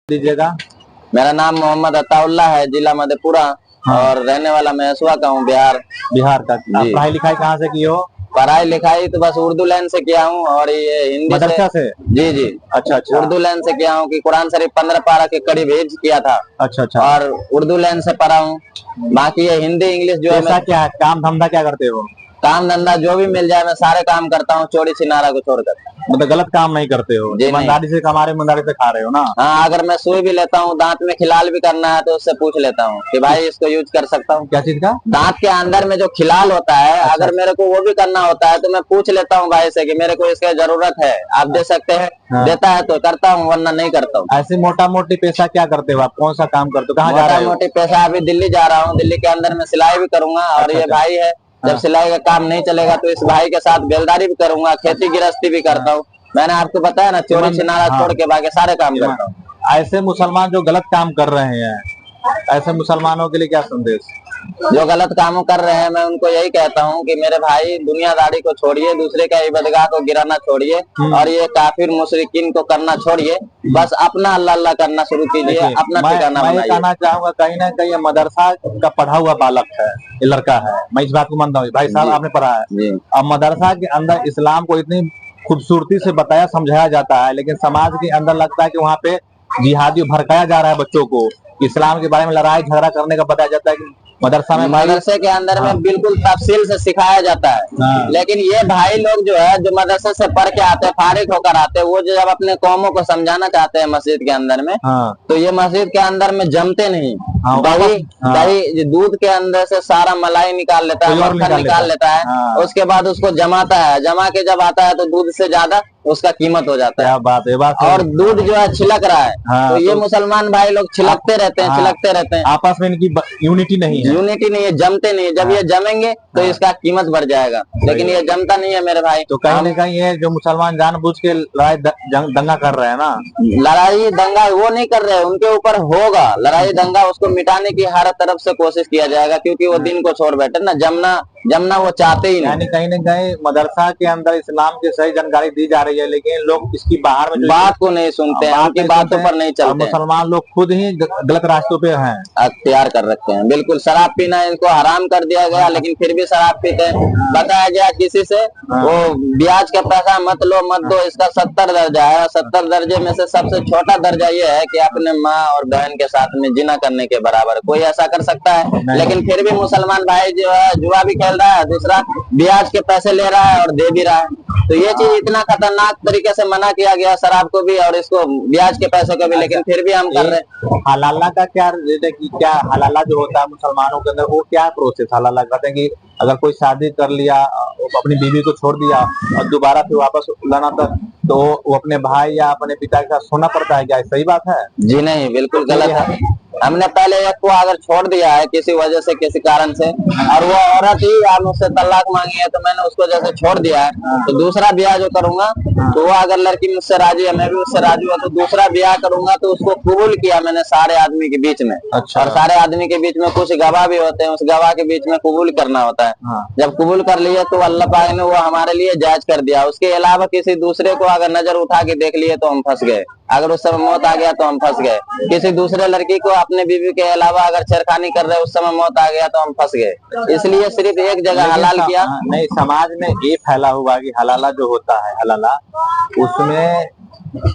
दीजिएगा। मेरा नाम मोहम्मद अताउल्ला है, जिला मधेपुरा। हाँ। और रहने वाला महसुआ का हूँ, बिहार। बिहार का। पढ़ाई लिखाई कहाँ से की हो? पढ़ाई लिखाई तो बस उर्दू लाइन से किया हूँ, और ये हिंदी मदरसा से? जी जी। अच्छा। उर्दू लाइन से किया हूँ कि कुरान शरीफ 15 पारा के करीब हिफ्ज किया था। अच्छा। और उर्दू लाइन से पढ़ा हूँ। बाकी ये हिंदी इंग्लिश जो है। क्या है काम धंधा क्या करते हो? काम धंधा जो भी मिल जाए मैं सारे काम करता हूँ, चोरी छिनारा को छोड़कर। मतलब गलत काम नहीं करते हो? ईमानदारी से कमा रहे, ईमानदारी से खा रहे हो ना? हाँ, अगर मैं सुई भी लेता हूँ, दांत में खिलाल भी करना है तो उससे पूछ लेता हूँ कि भाई इसको यूज कर सकता हूँ। क्या चीज का? दांत के अंदर में जो खिलाल होता है। अच्छा। अगर मेरे को वो भी करना होता है तो मैं पूछ लेता हूँ भाई से कि मेरे को इसका जरूरत है, आप दे सकते हैं? हाँ। देता है तो करता हूँ, वरना नहीं करता हूँ। ऐसे मोटा मोटी पैसा क्या करते हो आप? कौन सा काम करते हो? कहाँ जा रहे हो? मोटा मोटी पैसा अभी दिल्ली जा रहा हूँ, दिल्ली के अंदर में सिलाई भी करूंगा। और ये भाई है, जब सिलाई का काम नहीं चलेगा तो इस भाई के साथ बेलदारी भी करूंगा, खेती गृहस्थी भी करता हूँ। मैंने आपको बताया ना, चोरी छिनारा छोड़ के बाकी सारे काम करता हूँ। ऐसे मुसलमान जो गलत काम कर रहे हैं, ऐसे मुसलमानों के लिए क्या संदेश? जो गलत कामों कर रहे हैं, मैं उनको यही कहता हूँ कि मेरे भाई दुनियादारी को छोड़िए, दूसरे का इबादतगाह को गिराना छोड़िए, और ये काफिर मुशरिकीन को करना छोड़िए। बस अपना अल्लाह अल्लाह करना शुरू कीजिए, अपना ठिकाना बनाइए। मैं कहना चाहूंगा कहीं ना कहीं मदरसा का पढ़ा हुआ बालक है, ये लड़का है, मैं इस बात को मानता हूँ। भाई साहब आपने पढ़ा है, अब मदरसा के अंदर इस्लाम को इतनी खूबसूरती से बताया समझाया जाता है, लेकिन समाज के अंदर लगता है कि वहाँ पे जिहादी भड़काया जा रहा है बच्चों को, इस्लाम के बारे में लड़ाई झगड़ा करने का बताया जाता है कि मदरसे के अंदर में बिल्कुल तफसील से सिखाया जाता है। लेकिन ये भाई लोग जो है, जो मदरसे से पढ़ के आते हैं, फारिग होकर आते हैं, वो जो जब अपने कौमों को समझाना चाहते हैं मस्जिद के अंदर में, तो ये मस्जिद के अंदर में जमते नहीं। दही दूध के अंदर से सारा मलाई निकाल लेता है, मक्खन निकाल लेता है। उसके बाद उसको जमाता है, जमा के जब आता है तो दूध से ज्यादा उसका कीमत हो जाता है। बात और दूध जो है छिलक रहा है। तो ये मुसलमान भाई लोग छिलकते रहते हैं, आपस में इनकी यूनिटी नहीं है, जमते नहीं है। जब ये जमेंगे तो इसका कीमत बढ़ जाएगा, लेकिन ये जमता नहीं है मेरे भाई। तो कहीं न कहीं ये जो मुसलमान जानबूझ के लड़ाई दंगा कर रहे हैं ना, लड़ाई दंगा वो नहीं कर रहे, उनके ऊपर होगा लड़ाई दंगा, उसको मिटाने की हर तरफ से कोशिश किया जाएगा, क्योंकि वो दिन को छोड़ बैठे ना, जमना वो चाहते ही नहीं। कहीं न कहीं मदरसा के अंदर इस्लाम की सही जानकारी दी जा रही है, लेकिन लोग इसकी बाहर में बात को नहीं सुनते हैं, उनकी बातों पर नहीं चलते। मुसलमान लोग खुद ही गलत रास्तों पे हैं, अख्तियार कर रखते हैं। बिल्कुल शराब पीना इनको हराम कर दिया गया, लेकिन फिर भी शराब पीते हैं। बताया गया किसी से, वो ब्याज का पैसा मत लो मत दो, इसका 70 दर्जा है। 70 दर्जे में से सबसे छोटा दर्जा ये है कि अपने माँ और बहन के साथ में जिना करने के बराबर कोई ऐसा कर सकता है। लेकिन फिर भी मुसलमान भाई जो है जुआ भी खेल रहा है, दूसरा ब्याज के पैसे ले रहा है और दे भी रहा है। तो ये चीज इतना खतरनाक तरीके से मना किया गया, शराब को भी और इसको ब्याज के पैसे को भी, लेकिन फिर भी हम कर रहे हैं। हलाला का क्या हलाला जो होता है मुसलमानों के अंदर, वो क्या प्रोसेस हलाला कहते हैं कि अगर कोई शादी कर लिया, अपनी बीवी को छोड़ दिया और दोबारा फिर वापस लाना था, तो वो अपने भाई या अपने पिता के साथ सोना पड़ता है, क्या सही बात है? जी नहीं, बिल्कुल गलत है। हमने पहले एक को अगर छोड़ दिया है किसी वजह से, किसी कारण से, और वो औरत ही आप मुझसे तलाक मांगी है, तो मैंने उसको जैसे छोड़ दिया है, तो दूसरा ब्याह जो करूंगा, तो वो अगर लड़की मुझसे राजी है, मैं भी उससे राजी हुआ, तो दूसरा ब्याह करूंगा तो उसको कबूल किया मैंने सारे आदमी के बीच में। अच्छा। और सारे आदमी के बीच में कुछ गवाह भी होते हैं, उस गवाह के बीच में कबूल करना होता है। जब कबूल कर लिए तो अल्लाह पाक ने वो हमारे लिए जायज कर दिया। उसके अलावा किसी दूसरे को अगर नजर उठा के देख लिए तो हम फंस गए, अगर उस समय मौत आ गया तो हम फंस गए। किसी दूसरे लड़की को अपने बीवी के अलावा अगर छेड़खानी कर रहे, उस समय मौत आ गया तो हम फंस गए। इसलिए सिर्फ एक जगह हलाल किया। नहीं, समाज में ये फैला हुआ कि हलाला जो होता है, हलाला उसमें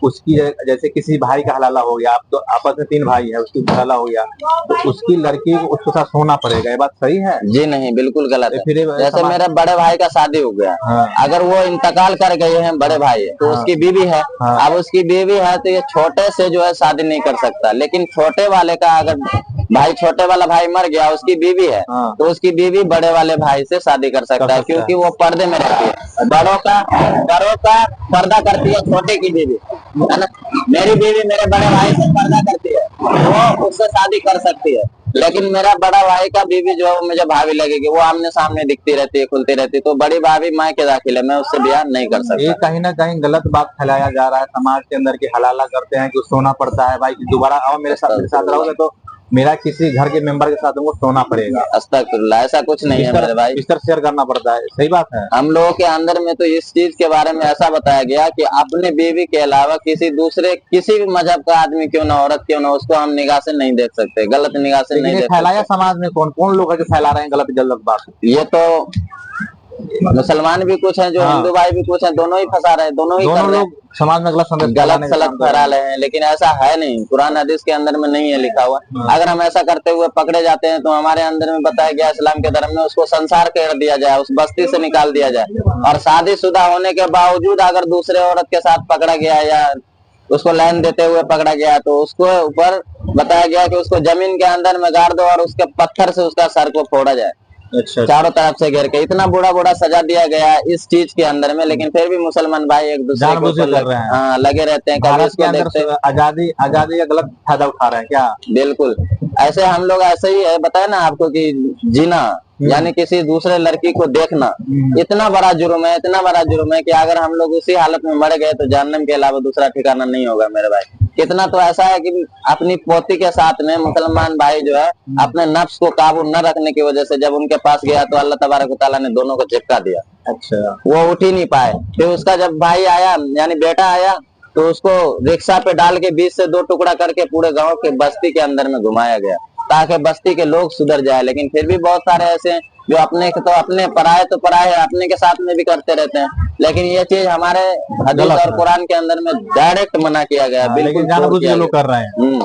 उसकी जैसे किसी भाई का हलाला हो गया, आप तो आपस में 3 भाई है, उसकी हलाला हो गया, तो उसकी लड़की को उसके साथ सोना पड़ेगा, ये बात सही है? जी नहीं, बिल्कुल गलत है। जैसे मेरे बड़े भाई का शादी हो गया, अगर वो इंतकाल कर गए हैं, बड़े भाई तो उसकी बीवी है। अब उसकी बीवी है तो ये छोटे से जो है शादी नहीं कर सकता, लेकिन छोटे वाले का अगर भाई, छोटे वाला भाई मर गया, उसकी बीवी है, तो उसकी बीवी बड़े वाले भाई से शादी कर सकता है, क्योंकि वो पर्दे में रहती है। बड़ों का पर्दा करती है छोटे की बीवी, है ना। मेरी बीवी मेरे बड़े भाई से पर्दा करती है, वो उससे शादी कर सकती है। लेकिन मेरा बड़ा भाई का बीवी जो है मुझे भाभी लगेगी, वो आमने सामने दिखती रहती है, खुलती रहती है, तो बड़ी भाभी माँ के दाखिल है, मैं उससे ब्याह नहीं कर सकता। ये कहीं ना कहीं गलत बात फैलाया जा रहा है समाज के अंदर की हलाला करते हैं कि सोना पड़ता है। भाई दोबारा आओ मेरे साथ रहोगे तो मेरा किसी घर के मेंबर के साथ उनको सोना पड़ेगा, अस्तगफिरुल्लाह, ऐसा कुछ नहीं है मेरे भाई। बिस्तर शेयर करना पड़ता है, सही बात है। हम लोगों के अंदर में तो इस चीज के बारे में ऐसा बताया गया कि अपने बीवी के अलावा किसी दूसरे किसी भी मजहब का आदमी क्यों ना, औरत क्यों ना, उसको हम निगाह से नहीं देख सकते, गलत निगाह से नहीं देख फैलाया समाज में कौन कौन लोग है जो फैला रहे हैं गलत बात? ये तो मुसलमान भी कुछ हैं जो हिंदू भाई भी कुछ हैं, दोनों ही फंसा रहे हैं, दोनों ही कर रहे हैं, समाज में गलत सलत फैला रहे हैं। लेकिन ऐसा है नहीं, कुरान हदीस के अंदर में नहीं है लिखा हुआ। अगर हम ऐसा करते हुए पकड़े जाते हैं तो हमारे अंदर में बताया गया इस्लाम के धर्म में उसको संसार कर दिया जाए, उस बस्ती से निकाल दिया जाए। और शादीशुदा होने के बावजूद अगर दूसरे औरत के साथ पकड़ा गया या उसको लाइन देते हुए पकड़ा गया तो उसको ऊपर बताया गया कि उसको जमीन के अंदर में गाड़ दो और उसके पत्थर से उसका सर को फोड़ा जाए। अच्छा, चारों तरफ से घेर के इतना बुरा सजा दिया गया है इस चीज के अंदर में, लेकिन फिर भी मुसलमान भाई एक दूसरे को लगे रहते हैं। कभी इसको देखते हैं आजादी का गलत फायदा उठा रहे हैं क्या? बिल्कुल ऐसे हम लोग ऐसे ही है, बताया ना आपको कि जीना यानी किसी दूसरे लड़की को देखना इतना बड़ा जुर्म है, इतना बड़ा जुर्म है कि अगर हम लोग उसी हालत में मर गए तो जहन्नम के अलावा दूसरा ठिकाना नहीं होगा मेरे भाई। कितना तो ऐसा है कि अपनी पोती के साथ में मुसलमान भाई जो है अपने नफ्स को काबू न रखने की वजह से जब उनके पास गया तो अल्लाह तबारक व तआला ने दोनों को चिपका दिया। अच्छा, वो उठ ही नहीं पाए। फिर उसका जब भाई आया यानी बेटा आया तो उसको रिक्शा पे डाल के 20 से 2 टुकड़ा करके पूरे गांव के बस्ती के अंदर में घुमाया गया ताकि बस्ती के लोग सुधर जाए। लेकिन फिर भी बहुत सारे ऐसे हैं जो अपने तो अपने पराये है, अपने के साथ में भी करते रहते हैं। लेकिन ये चीज हमारे हदीस और कुरान के अंदर में डायरेक्ट मना किया गया, बिल्कुल लोग कर रहे हैं।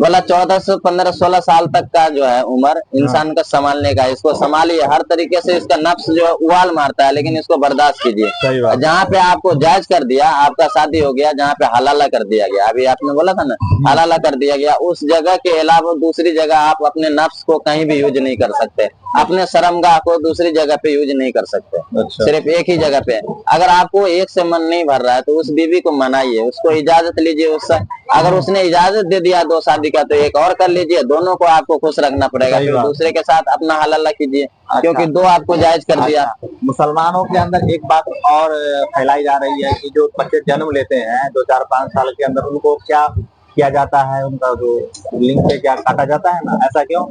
बोला 14 से 15-16 साल तक का जो है उम्र इंसान का संभालने का, इसको संभालिए हर तरीके से। इसका नफ्स जो है उबाल मारता है लेकिन इसको बर्दाश्त कीजिए। जहाँ पे आपको जायज कर दिया, आपका शादी हो गया, जहाँ पे हलाला कर दिया गया, अभी आपने बोला था ना हलाला कर दिया गया, उस जगह के अलावा दूसरी जगह आप अपने नफ्स को कहीं भी यूज नहीं कर सकते, अपने शर्मगाह को दूसरी जगह पे यूज नहीं कर सकते। अच्छा। सिर्फ एक ही जगह पे। अगर आपको एक से मन नहीं भर रहा है तो उस बीवी को मनाइए, उसको इजाजत लीजिए उससे। अगर उसने इजाजत दे दिया 2 शादी का तो एक और कर लीजिए, दोनों को आपको खुश रखना पड़ेगा। फिर दूसरे के साथ अपना हलाला कीजिए। अच्छा। क्योंकि 2 आपको जायज कर दिया। मुसलमानों के अंदर एक बात और फैलाई जा रही है कि जो बच्चे जन्म लेते हैं 2-4-5 साल के अंदर उनको क्या किया जाता है, उनका जो लिंग पे क्या काटा जाता है ना, ऐसा क्यों?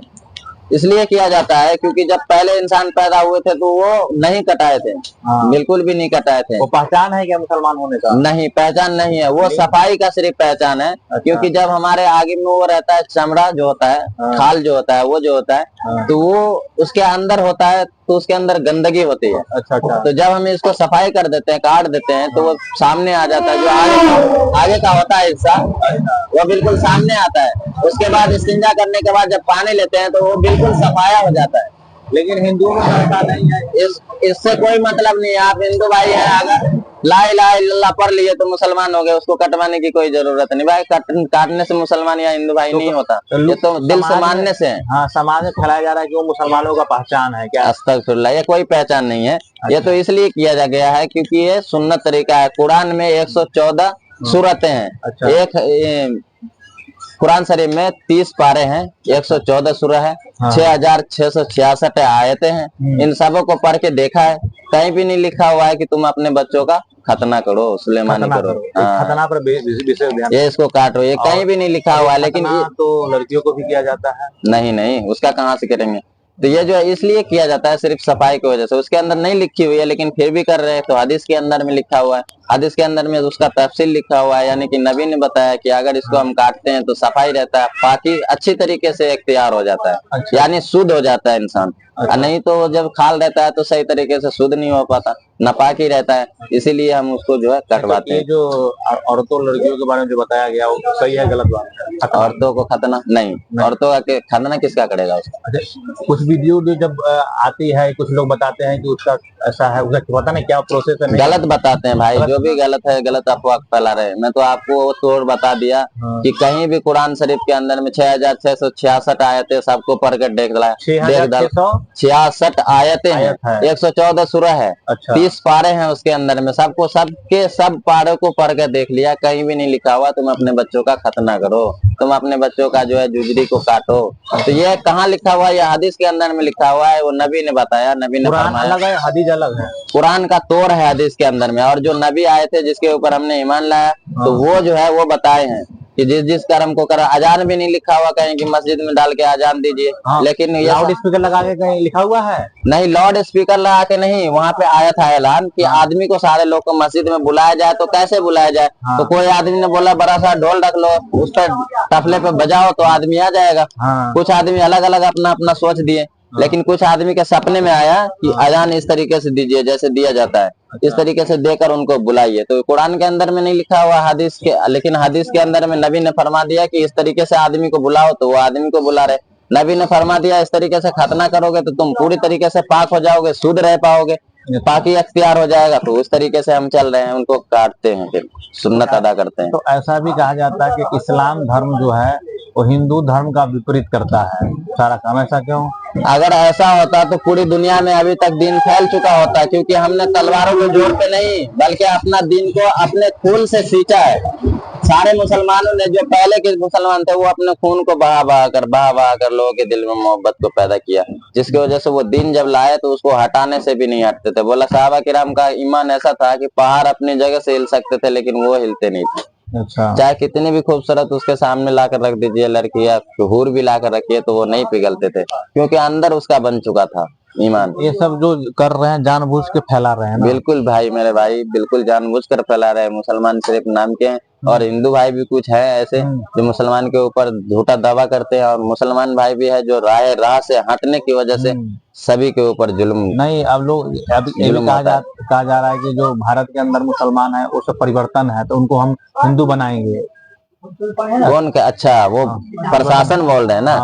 इसलिए किया जाता है क्योंकि जब पहले इंसान पैदा हुए थे तो वो नहीं कटाए थे। बिल्कुल भी नहीं कटाए थे। वो पहचान है क्या मुसलमान होने का? नहीं, पहचान नहीं है, वो सफाई का सिर्फ पहचान है। अच्छा। क्योंकि जब हमारे आगे में वो रहता है चमड़ा जो होता है, खाल जो होता है, वो जो होता है तो वो उसके अंदर होता है तो उसके अंदर गंदगी होती है। अच्छा। तो जब हम इसको सफाई कर देते हैं, काट देते हैं तो वो सामने आ जाता है। जो आगे का होता है हिस्सा वो बिल्कुल सामने आता है। उसके बाद इस्तिंजा करने के बाद जब पानी लेते हैं तो वो बिल्कुल सफाया हो जाता है। लेकिन हिंदुओं में ऐसा नहीं है। इससे कोई मतलब नहीं है। आप हिंदू भाई हैं, अगर ला इलाहा इल्लल्लाह पढ़ लिए तो मुसलमान हो गए, उसको कटवाने की कोई जरूरत नहीं भाई। काटने से मुसलमान या हिंदू भाई नहीं होता, ये तो दिल से मानने से है। हाँ, समाज में फैलाया जा रहा है कि वो मुसलमानों का पहचान है क्या? अस्तगफिरुल्लाह, ये कोई पहचान नहीं है। ये तो इसलिए किया गया है क्योंकि ये सुन्नत तरीका है। कुरान में 114 सूरतें हैं। अच्छा। एक कुरान शरीफ में 30 पारे हैं, 114 सूरह है। हाँ। 6666 आयतें हैं। इन सबों को पढ़ के देखा है, कहीं भी नहीं लिखा हुआ है कि तुम अपने बच्चों का खतना करो, सुलेमानी करो। खतना पर ये इसको काटो, ये कहीं भी नहीं लिखा हुआ है। लेकिन तो लड़कियों को भी किया जाता है? नहीं, उसका कहाँ से करेंगे। तो ये जो है इसलिए किया जाता है सिर्फ सफाई की वजह से। उसके अंदर नहीं लिखी हुई है लेकिन फिर भी कर रहे हैं। तो हदीस के अंदर में लिखा हुआ है, हदीस के अंदर में उसका तफसील लिखा हुआ है। यानी कि नबी ने बताया कि अगर इसको हम काटते हैं तो सफाई रहता है, पाकी अच्छी तरीके से इख्तियार हो जाता है। अच्छा। यानी शुद्ध हो जाता है इंसान। अच्छा। नहीं तो जब खाल रहता है तो सही तरीके से शुद्ध नहीं हो पाता, नापाकी रहता है। इसीलिए हम उसको जो है कटवाते हैं। जो औरतों लड़कियों के बारे में जो बताया गया वो सही है गलत बात है? औरतों को खतना नहीं, औरतों का खतना किसका करेगा उसका? कुछ वीडियो जब आती है कुछ लोग बताते हैं कि उसका ऐसा है, उसका पता नहीं क्या प्रोसेस है। गलत बताते हैं भाई, जो भी गलत है गलत अफवाह फैला रहे हैं। मैं तो आपको तोड़ बता दिया कि कहीं भी कुरान शरीफ के अंदर में 6666 आयतें सबको पढ़ कर देख ला। 66 आयतें हैं, 114 सूरह है। अच्छा। 30 पारे हैं उसके अंदर में, सबको सबके सब पारे को पढ़ कर देख लिया, कहीं भी नहीं लिखा हुआ तुम अपने बच्चों का खतना करो, तुम अपने बच्चों का जो है जुजरी को काटो। तो ये कहाँ लिखा हुआ है? ये हदीस के अंदर में लिखा हुआ है, वो नबी ने बताया, नबी ने फरमाया। अलग है, हदीस अलग है। कुरान का तोड़ है हदीस के अंदर में, और जो नबी आए थे जिसके ऊपर हमने ईमान लाया तो वो जो है वो बताए हैं कि जिस जिस कर्म को करा। अजान भी नहीं लिखा हुआ कहीं कि मस्जिद में डाल के अजान दीजिए। हाँ, लेकिन ये लाउड स्पीकर लगा के कहीं लिखा हुआ है? नहीं, लाउड स्पीकर लगा के नहीं, वहाँ पे आया था ऐलान कि आदमी को, सारे लोग को मस्जिद में बुलाया जाए। तो कैसे बुलाया जाए? हाँ। तो कोई आदमी ने बोला बड़ा सा ढोल रख लो, उस पर तबले पे बजाओ तो आदमी आ जाएगा। हाँ। कुछ आदमी अलग अलग अपना अपना सोच दिए। लेकिन कुछ आदमी के सपने में आया कि अजान इस तरीके से दीजिए जैसे दिया जाता है, इस तरीके से देकर उनको बुलाइए। तो कुरान के अंदर में नहीं लिखा हुआ हदीस के, लेकिन हदीस के अंदर में नबी ने फरमा दिया कि इस तरीके से आदमी को बुलाओ, तो वो आदमी को बुला रहे। नबी ने फरमा दिया इस तरीके से खतना करोगे तो तुम पूरी तरीके से पाक हो जाओगे, शुद्ध रह पाओगे, पाकी अख्तियार हो जाएगा। तो उस तरीके से हम चल रहे हैं, उनको काटते हैं, फिर सुन्नत अदा करते हैं। तो ऐसा भी कहा जाता है कि इस्लाम धर्म जो है वो हिंदू धर्म का विपरीत करता है सारा काम, ऐसा क्यों? अगर ऐसा होता तो पूरी दुनिया में अभी तक दीन फैल चुका होता, क्योंकि हमने तलवारों के जोर पे नहीं बल्कि अपना दीन को अपने खून से सींचा है। सारे मुसलमानों ने, जो पहले के मुसलमान थे, वो अपने खून को बहा बहा कर लोगों के दिल में मोहब्बत को पैदा किया, जिसकी वजह से वो दीन जब लाए तो उसको हटाने से भी नहीं हटते थे। बोला साहबा किराम का ईमान ऐसा था कि पहाड़ अपनी जगह से हिल सकते थे लेकिन वो हिलते नहीं थे। अच्छा। चाहे कितनी भी खूबसूरत उसके सामने लाकर रख दीजिए लड़की या हूर भी लाकर रखिए तो वो नहीं पिघलते थे, क्योंकि अंदर उसका बन चुका था ईमान। ये सब जो कर रहे हैं जानबूझ के फैला रहे हैं ना? बिल्कुल भाई, मेरे भाई, बिल्कुल जानबूझकर फैला रहे हैं। मुसलमान सिर्फ नाम के हैं, और हिंदू भाई भी कुछ है ऐसे जो मुसलमान के ऊपर झूठा दावा करते हैं, और मुसलमान भाई भी है जो राह से हटने की वजह से सभी के ऊपर जुल्म। नहीं, अब लोग ये भी कहा जा रहा है कि जो भारत के अंदर मुसलमान है वो सब परिवर्तन है, तो उनको हम हिंदू बनाएंगे। कौन का? अच्छा, वो प्रशासन बोल रहे हैं ना?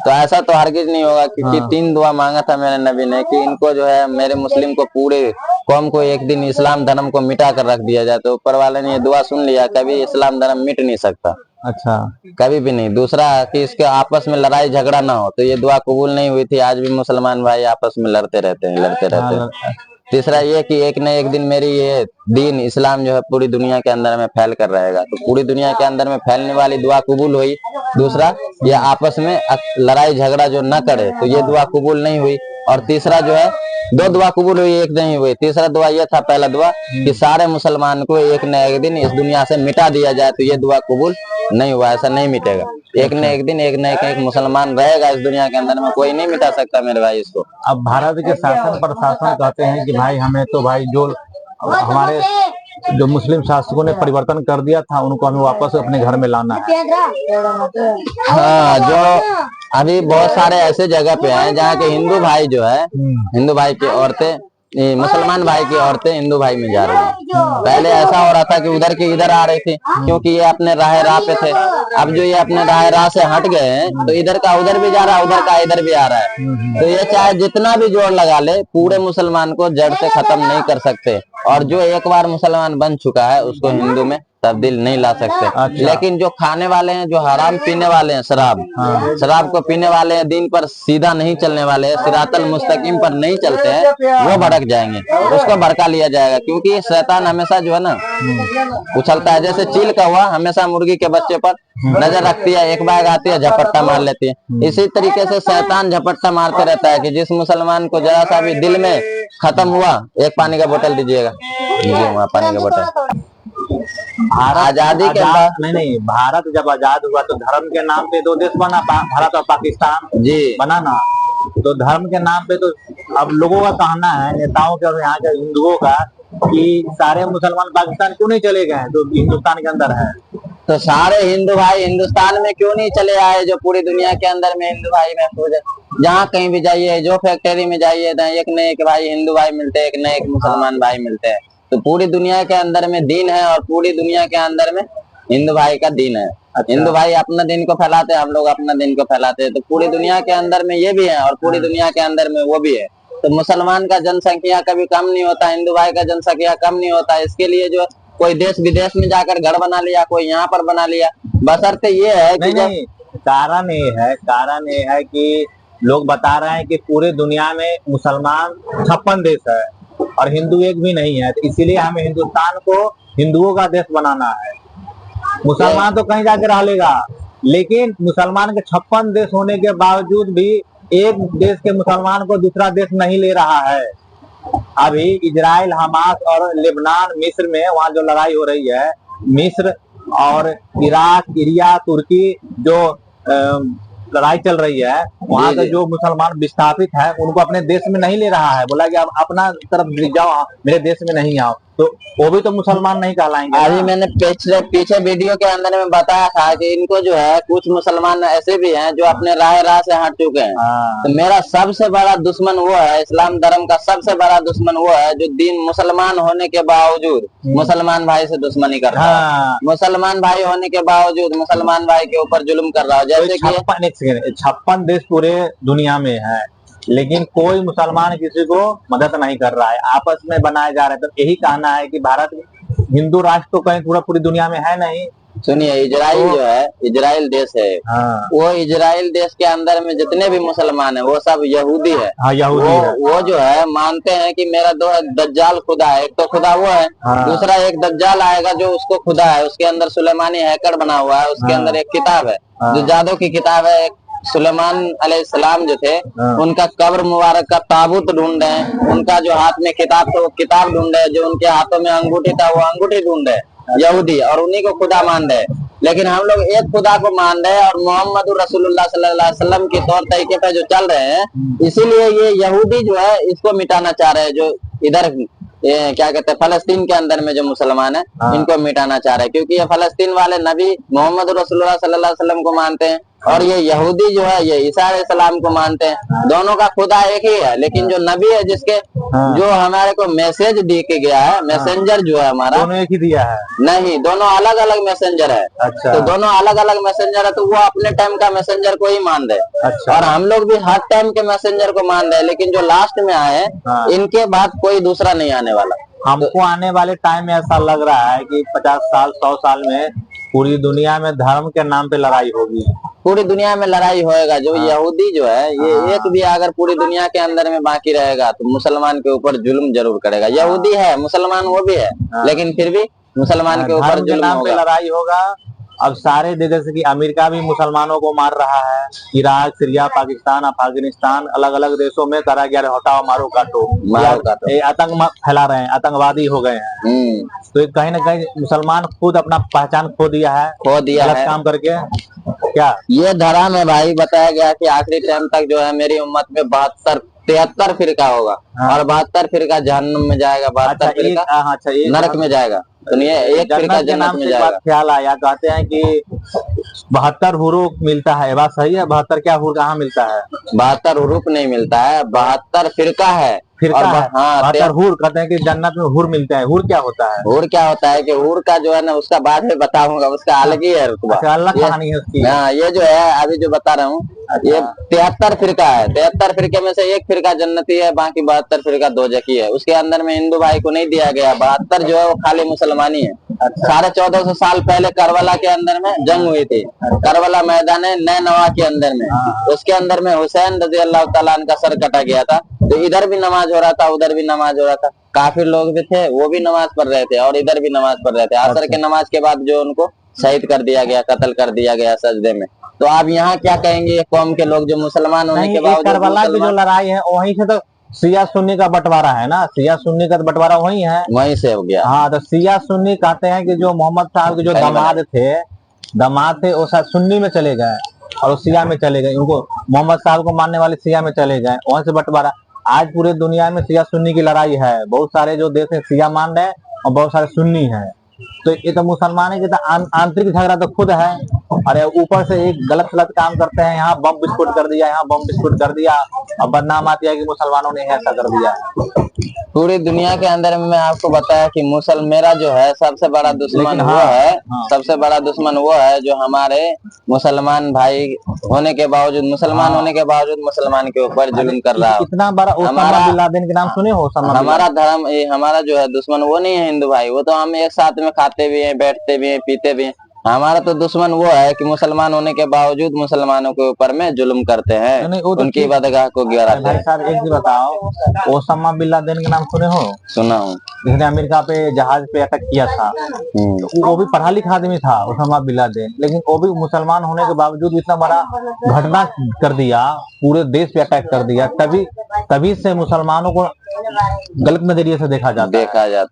तो ऐसा तो हरगिज नहीं होगा, क्योंकि 3 दुआ मांगा था मेरे नबी ने कि इनको जो है मेरे मुस्लिम को, पूरे कौम को एक दिन इस्लाम धर्म को मिटा कर रख दिया जाए। तो ऊपर वाले ने ये दुआ सुन लिया, कभी इस्लाम धर्म मिट नहीं सकता। अच्छा, कभी भी नहीं। दूसरा कि इसके आपस में लड़ाई झगड़ा ना हो, तो ये दुआ कबूल नहीं हुई थी। आज भी मुसलमान भाई आपस में लड़ते रहते हैं। तीसरा ये कि एक न एक दिन मेरी ये दीन इस्लाम जो है पूरी दुनिया के अंदर में फैल कर रहेगा, तो पूरी दुनिया के अंदर में फैलने वाली दुआ कबूल हुई। दूसरा, ये आपस में लड़ाई झगड़ा जो न करे, तो ये दुआ कबूल नहीं हुई। और तीसरा जो है, 2 दुआ कबूल हुई, एक नहीं हुई। तीसरा दुआ ये था, पहला दुआ कि सारे मुसलमान को एक न एक दिन इस दुनिया से मिटा दिया जाए, तो ये दुआ कबूल नहीं हुआ। ऐसा नहीं मिटेगा, एक न एक दिन एक न एक मुसलमान रहेगा इस दुनिया के अंदर में, कोई नहीं मिटा सकता मेरे भाई इसको। अब भारत के शासन प्रशासन कहते हैं कि भाई हमें तो भाई जो हमारे जो मुस्लिम शासकों ने परिवर्तन कर दिया था उनको हमें वापस अपने घर में लाना है। हाँ, जो अभी बहुत सारे ऐसे जगह पे हैं जहाँ के हिंदू भाई जो है, हिंदू भाई की औरतें मुसलमान भाई की औरतें हिंदू भाई में जा रही हैं। पहले ऐसा हो रहा था कि उधर की इधर आ रही थी, क्योंकि ये अपने राह पे थे। अब जो ये अपने राह से हट गए हैं, तो इधर का उधर भी जा रहा है, उधर का इधर भी आ रहा है। तो ये चाहे जितना भी जोर लगा ले, पूरे मुसलमान को जड़ से खत्म नहीं कर सकते। और जो एक बार मुसलमान बन चुका है उसको हिंदू में तब्दील नहीं ला सकते। अच्छा। लेकिन जो खाने वाले हैं, जो हराम पीने वाले हैं, शराब को पीने वाले हैं, दीन पर सीधा नहीं चलने वाले हैं, सिरातल मुस्तकीम पर नहीं चलते हैं, वो भड़क जाएंगे, उसको भड़का लिया जाएगा। क्योंकि शैतान हमेशा जो है ना उछलता है, जैसे चील का हुआ हमेशा मुर्गी के बच्चे पर नजर रखती है, एक बार आती है झपट्टा मार लेती है। इसी तरीके से शैतान झपट्टा मारते रहता है कि जिस मुसलमान को जरा सा भी दिल में खत्म हुआ, एक पानी का बोतल दीजिएगा, वहाँ पानी का बोतल। आजादी के बाद नहीं, भारत जब आजाद हुआ तो धर्म के नाम पे 2 देश बना, भारत और पाकिस्तान जी बना ना। तो धर्म के नाम पे तो अब लोगों का कहना है, नेताओं के और यहाँ के हिंदुओं का, कि सारे मुसलमान पाकिस्तान क्यों नहीं चले गए जो हिंदुस्तान के अंदर है। तो सारे हिंदू भाई हिंदुस्तान में क्यों नहीं चले आए, जो पूरी दुनिया के अंदर में हिंदू भाई महफूज है। जहाँ कहीं भी जाइए, जो फैक्ट्री में जाइए, एक न एक भाई हिंदू भाई मिलते हैं, एक न एक मुसलमान भाई मिलते हैं। तो पूरी दुनिया के अंदर में दीन है, और पूरी दुनिया के अंदर में हिंदू भाई का दीन है। अच्छा। हिंदू भाई अपना दिन को फैलाते हैं, हम लोग अपना दिन को फैलाते हैं। तो पूरी दुनिया के अंदर में ये भी है, और पूरी दुनिया के अंदर में वो भी है। तो मुसलमान का जनसंख्या कभी कम नहीं होता, हिंदू भाई का जनसंख्या कम नहीं होता। इसके लिए जो कोई देश विदेश में जाकर घर बना लिया, कोई यहाँ पर बना लिया, बशर्ते ये है कि नहीं, कारण ये है कि लोग बता रहे हैं कि पूरे दुनिया में मुसलमान 56 देश है और हिंदू एक भी नहीं है, तो इसीलिए हमें हिंदुस्तान को हिंदुओं का देश बनाना है। मुसलमान तो कहीं जाकर रह लेगा, लेकिन मुसलमान के 56 देश होने के बावजूद भी एक देश के मुसलमान को दूसरा देश नहीं ले रहा है। अभी इजराइल, हमास और लेबनान, मिस्र में वहाँ जो लड़ाई हो रही है, मिस्र और इराक, सीरिया, तुर्की जो लड़ाई चल रही है, वहाँ के जो मुसलमान विस्थापित है उनको अपने देश में नहीं ले रहा है, बोला कि आप अपना तरफ जाओ, मेरे देश में नहीं आओ, तो वो भी तो मुसलमान नहीं कहलाएंगे। अभी मैंने पीछे वीडियो के अंदर में बताया था कि इनको जो है कुछ मुसलमान ऐसे भी हैं जो अपने राह से हट चुके हैं। तो मेरा सबसे बड़ा दुश्मन वो है, इस्लाम धर्म का सबसे बड़ा दुश्मन वो है जो दीन मुसलमान होने के बावजूद मुसलमान भाई से दुश्मनी कर रहा है, मुसलमान भाई होने के बावजूद मुसलमान भाई के ऊपर जुल्म कर रहा है। जैसे कि 56 देश पूरे दुनिया में है, लेकिन कोई मुसलमान किसी को मदद नहीं कर रहा है, आपस में बनाए जा रहे हैं। तो यही कहना है कि भारत हिंदू राष्ट्र तो कहीं पूरी दुनिया में है नहीं। सुनिए, इजराइल जो है, इजराइल देश है, वो इजराइल देश के अंदर में जितने भी मुसलमान है वो सब यहूदी है। यहूदी है। वो जो है मानते हैं कि मेरा दो दज्जाल खुदा है, एक तो खुदा वो है, दूसरा एक दज्जाल आएगा जो उसको खुदा है, उसके अंदर सुलेमानी हैकड़ बना हुआ है, उसके अंदर एक किताब है जो जादू की किताब है। सुलेमान अलैहिस्सलाम जो थे उनका कब्र मुबारक का ताबूत ढूंढ रहे हैं, उनका जो हाथ में किताब था वो किताब ढूंढ रहे, जो उनके हाथों में अंगूठी था वो अंगूठी ढूंढ रहे यहूदी, और उन्हीं को खुदा मान रहे। लेकिन हम लोग एक खुदा को मान रहे हैं और मोहम्मद रसूलुल्लाह सल्लल्लाहु अलैहि वसल्लम के तौर तरीके पे जो चल रहे हैं, इसीलिए ये यहूदी जो है इसको मिटाना चाह रहे हैं। जो इधर क्या कहते हैं फलस्तीन के अंदर में जो मुसलमान है इनको मिटाना चाह रहे हैं, क्योंकि ये फलस्तीन वाले नबी मोहम्मद रसूलुल्लाह सल्लल्लाहु अलैहि वसल्लम को मानते हैं और ये यहूदी जो है ये ईसा अलैहिस्सलाम को मानते हैं। दोनों का खुदा एक ही है, लेकिन जो नबी है जिसके जो हमारे को मैसेज दे के गया है, मैसेंजर जो है हमारा, दोनों एक ही दिया है नहीं, दोनों अलग अलग मैसेंजर है। अच्छा। तो दोनों अलग अलग मैसेंजर है, तो वो अपने टाइम का मैसेंजर को ही मान रहे। अच्छा। और हम लोग भी हर टाइम के मैसेंजर को मान रहे हैं, लेकिन जो लास्ट में आए इनके बाद कोई दूसरा नहीं आने वाला। हमको आने वाले टाइम में ऐसा लग रहा है कि 50 साल 100 साल में पूरी दुनिया में धर्म के नाम पे लड़ाई होगी, पूरी दुनिया में लड़ाई होएगा। जो यहूदी जो है ये एक भी अगर पूरी दुनिया के अंदर में बाकी रहेगा तो मुसलमान के ऊपर जुल्म जरूर करेगा। यहूदी है, मुसलमान वो भी है, लेकिन फिर भी मुसलमान के ऊपर जुल्म होगा, लड़ाई होगा। अब सारे जैसे कि अमेरिका भी मुसलमानों को मार रहा है, इराक, सीरिया, पाकिस्तान, अफगानिस्तान, अलग अलग देशों में करा गया हटाओ मारो काटो, आतंक फैला रहे हैं, आतंकवादी हो गए हैं। तो कहीं ना कहीं मुसलमान खुद अपना पहचान खो दिया है गलत काम करके। क्या ये धर्म है भाई, बताया गया कि आखिरी टाइम तक जो है मेरी उम्मत में 73 फिरका होगा और 72 फिरका जहन्नुम में जाएगा, 72 फिरका नरक में जाएगा। सुनिए, एक फिरका जन्नत में जाएगा। ख्याल आया, कहते हैं कि 72 हुरूफ मिलता है, बात सही है? 72 क्या हुर कहाँ मिलता है? 72 हुरूफ नहीं मिलता है, 72 फिरका है। हाँ, 72 हुर कहते हैं कि जन्नत में हुर मिलते हैं। हुर क्या होता है? हुर क्या होता है कि हुर का जो है ना उसका बाद में बताऊंगा, उसका अलग ही है रुतबा, अलग कहानी है उसकी। हाँ, ये जो है अभी जो बता रहा हूँ ये 73 फिरका है। 73 फिरके में से एक फिरका जन्नती है, बाकी 72 फिरका दोजखी है। उसके अंदर में हिंदू भाई को नहीं दिया गया। 72 जो है वो खाली मुसलमानी है। 1450 साल पहले करबला के अंदर में जंग हुई थी, करबला मैदान नैनवा के अंदर में। उसके अंदर में हुसैन रज़ी अल्लाह तआला अन्हु का सर कटा गया था। तो इधर भी नमाज हो रहा था, उधर भी नमाज हो रहा था। काफिर लोग भी थे, वो भी नमाज पढ़ रहे थे और इधर भी नमाज पढ़ रहे थे। असर के नमाज के बाद जो उनको शहीद कर दिया गया, कत्ल कर दिया गया सजदे में। तो आप यहाँ क्या कहेंगे कौम के लोग जो मुसलमान होने के बावजूद? करबला की जो लड़ाई है वहीं से तो शिया सुन्नी का बंटवारा है ना, शिया सुन्नी का बंटवारा वही है, वहीं से हो गया। हाँ, तो शिया सुन्नी कहते हैं कि जो मोहम्मद साहब के जो दामाद थे वो सुन्नी में चले गए और शिया में चले गए। उनको मोहम्मद साहब को मानने वाले शिया में चले गए, वहां से बंटवारा। आज पूरे दुनिया में शिया सुन्नी की लड़ाई है। बहुत सारे जो देश है शिया मान रहे हैं और बहुत सारे सुन्नी है। तो ये तो मुसलमान की आंतरिक झगड़ा तो खुद है, अरे ऊपर से एक गलत काम करते हैं। यहाँ बम विस्फोट कर दिया, यहाँ बम विस्फोट कर दिया और बदनाम आती है कि मुसलमानों ने ऐसा कर दिया। पूरी दुनिया के अंदर में मैं आपको बताया कि मेरा जो है सबसे बड़ा दुश्मन वो है, सबसे बड़ा दुश्मन वो है जो हमारे मुसलमान भाई होने के बावजूद, मुसलमान होने के बावजूद मुसलमान के ऊपर जुल्म कर रहा है। इतना बड़ा ओसामा बिन लादेन के नाम सुने हो? हमारा धर्म, हमारा जो है दुश्मन वो नहीं है हिंदू भाई, वो तो हम एक साथ में खाते भी हैं, बैठते भी हैं, पीते भी हैं। हमारा तो दुश्मन वो है कि मुसलमान होने के बावजूद मुसलमानों के ऊपर में जुल्म करते हैं, उनकी इबादतगाह को गिराते हैं। भाई साहब एक चीज बताओ, ओसामा बिन लादेन के नाम सुने हो? सुना हूँ। जिसने अमेरिका पे जहाज पे अटैक किया था, वो भी पढ़ा लिखा आदमी था ओसामा बिन लादेन, लेकिन वो भी मुसलमान होने के बावजूद इतना बड़ा घटना कर दिया, पूरे देश पे अटैक कर दिया। तभी से मुसलमानों को गलत नजरिए से देखा जाता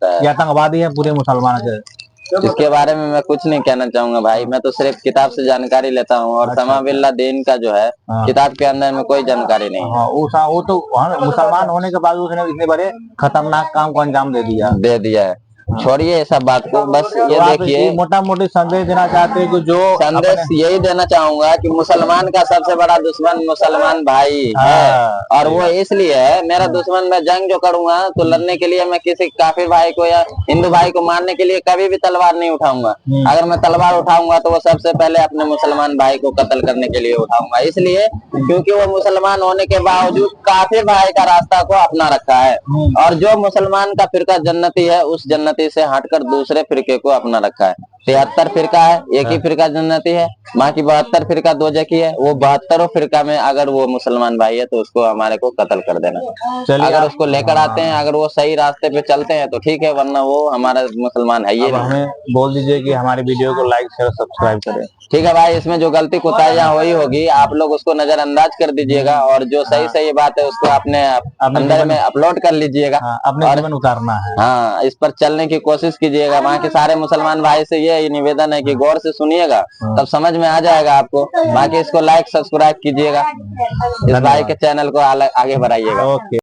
है, ये आतंकवादी है पूरे मुसलमान के। इसके बारे में मैं कुछ नहीं कहना चाहूंगा भाई। मैं तो सिर्फ किताब से जानकारी लेता हूँ और समा बिल्ला दीन का जो है किताब के अंदर में कोई जानकारी नहीं है। हाँ, वो तो मुसलमान होने के बाद उसने इतने बड़े खतरनाक काम को अंजाम दे दिया है। छोड़िए ये सब बात को, बस ये देखिए मोटा मोटी संदेश देना चाहते हैं कि जो संदेश यही देना चाहूंगा कि मुसलमान का सबसे बड़ा दुश्मन मुसलमान भाई है। और वो इसलिए है, मेरा दुश्मन, मैं जंग जो करूंगा तो लड़ने के लिए मैं किसी काफिर भाई को या हिंदू भाई को मारने के लिए कभी भी तलवार नहीं उठाऊंगा। अगर मैं तलवार उठाऊंगा तो वो सबसे पहले अपने मुसलमान भाई को कत्ल करने के लिए उठाऊंगा, इसलिए क्योंकि वो मुसलमान होने के बावजूद काफिर भाई का रास्ता को अपना रखा है। और जो मुसलमान का फिरका जन्नती है, उस जन्नती से हटकर दूसरे फिरके को अपना रखा है। 73 फिरका है, एक ही फिरका जन्नती है, बाकी 72 फिरका दोजखी है। वो 72 फिरका में अगर वो मुसलमान भाई है तो उसको हमारे को कत्ल कर देना। अगर उसको लेकर आते हैं, अगर वो सही रास्ते पे चलते हैं तो ठीक है, वरना वो हमारा मुसलमान है। ये हमें बोल दीजिए कि हमारे वीडियो को लाइक शेयर सब्सक्राइब करें। ठीक है भाई, इसमें जो गलती कोताहियां हुई होगी आप लोग उसको नजरअंदाज कर दीजिएगा और जो सही सही बात है उसको अपने अंदर में अपलोड कर लीजिएगा, अपने जीवन उतारना है। हाँ, इस पर चलने की कोशिश कीजिएगा। वहाँ के सारे मुसलमान भाई से ये निवेदन है कि गौर से सुनिएगा, तब समझ में आ जाएगा आपको। बाकी इसको लाइक सब्सक्राइब कीजिएगा, इस भाई के चैनल को आगे बढ़ाइएगा। ओके।